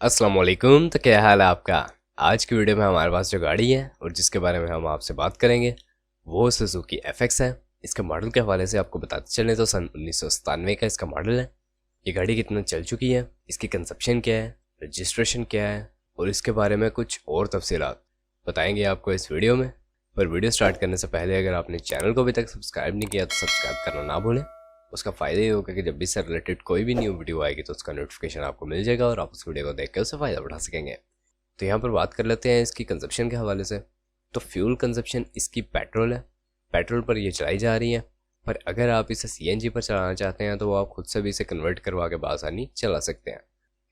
अस्सलाम वालेकुम। तो क्या हाल है आपका। आज की वीडियो में हमारे पास जो गाड़ी है और जिसके बारे में हम आपसे बात करेंगे वो सुजुकी FX है। इसके मॉडल के हवाले से आपको बताते चलें तो सन 1997 का इसका मॉडल है। ये गाड़ी कितना चल चुकी है, इसकी कंजप्शन क्या है, रजिस्ट्रेशन क्या है और इसके बारे में कुछ और तफसीलात बताएंगे आपको इस वीडियो में। पर वीडियो स्टार्ट करने से पहले अगर आपने चैनल को अभी तक सब्सक्राइब नहीं किया तो सब्सक्राइब करना ना भूलें। उसका फ़ायदा ये होगा कि जब भी इससे रिलेटेड कोई भी न्यू वीडियो आएगी तो उसका नोटिफिकेशन आपको मिल जाएगा और आप उस वीडियो को देख के उससे फ़ायदा उठा सकेंगे। तो यहाँ पर बात कर लेते हैं इसकी कंजप्शन के हवाले से। तो फ्यूल कंजप्शन इसकी पेट्रोल है, पेट्रोल पर ये चलाई जा रही है। पर अगर आप इसे CNG पर चलाना चाहते हैं तो वो आप खुद से भी इसे कन्वर्ट करवा के बआसानी चला सकते हैं।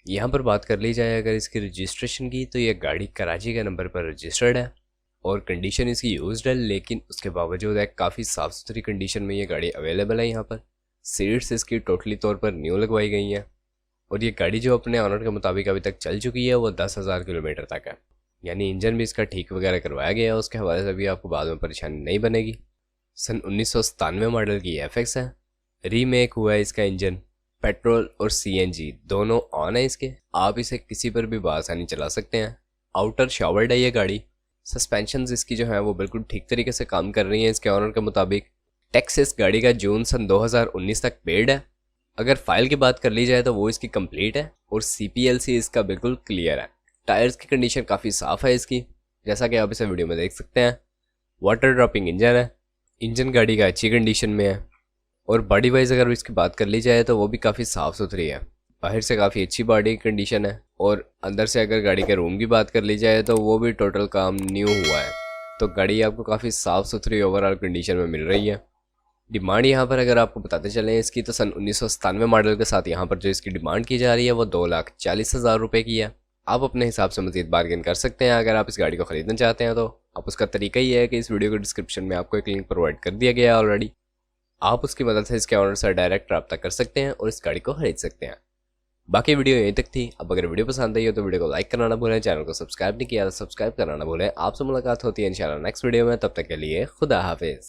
यहाँ पर बात कर ली जाए अगर इसकी रजिस्ट्रेशन की तो ये गाड़ी कराची के नंबर पर रजिस्टर्ड है और कंडीशन इसकी यूज्ड है, लेकिन उसके बावजूद है काफ़ी साफ़ सुथरी कंडीशन में ये गाड़ी अवेलेबल है। यहाँ पर सीट्स इसकी टोटली तौर पर न्यू लगवाई गई हैं और ये गाड़ी जो अपने ऑनर के मुताबिक अभी तक चल चुकी है वो 10,000 किलोमीटर तक है। यानी इंजन भी इसका ठीक वगैरह करवाया गया है, उसके हवाले से भी आपको बाद में परेशानी नहीं बनेगी। सन 1997 मॉडल की FX है, रीमेक हुआ है इसका इंजन। पेट्रोल और CNG दोनों ऑन है इसके, आप इसे किसी पर भी बआसानी चला सकते हैं। आउटर शावर्ड है ये गाड़ी। सस्पेंशन इसकी जो है वो बिल्कुल ठीक तरीके से काम कर रही हैं इसके ऑनर के मुताबिक। टैक्स इस गाड़ी का जून सन 2019 तक पेड है। अगर फाइल की बात कर ली जाए तो वो इसकी कंप्लीट है और CPLC इसका बिल्कुल क्लियर है। टायर्स की कंडीशन काफ़ी साफ़ है इसकी, जैसा कि आप इसे वीडियो में देख सकते हैं। वाटर ड्रॉपिंग इंजन है, इंजन गाड़ी का अच्छी कंडीशन में है और बॉडी वाइज अगर इसकी बात कर ली जाए तो वो भी काफ़ी साफ़ सुथरी है। बाहर से काफ़ी अच्छी बॉडी कंडीशन है और अंदर से अगर गाड़ी के रूम की बात कर ली जाए तो वो भी टोटल काम न्यू हुआ है। तो गाड़ी आपको काफ़ी साफ़ सुथरी ओवरऑल कंडीशन में मिल रही है। डिमांड यहाँ पर अगर आपको बताते चलें इसकी तो सन 1997 मॉडल के साथ यहाँ पर जो इसकी डिमांड की जा रही है वो 2,40,000 रुपये की है। आप अपने हिसाब से मज़ीद बार्गेन कर सकते हैं अगर आप इस गाड़ी को ख़रीदना चाहते हैं तो। आप उसका तरीका ही है कि इस वीडियो के डिस्क्रिप्शन में आपको एक लिंक प्रोवाइड कर दिया गया है ऑलरेडी। आप उसकी मदद से इसके ऑनर से डायरेक्ट रब्ता कर सकते हैं और इस गाड़ी को खरीद सकते हैं। बाकी वीडियो यहीं तक थी। अब अगर वीडियो पसंद आई हो तो वीडियो को लाइक करना ना भूलें, चैनल को सब्सक्राइब नहीं किया तो सब्सक्राइब करना ना भूलें। आपसे मुलाकात होती है इंशाल्लाह नेक्स्ट वीडियो में, तब तक के लिए खुदा हाफिज़।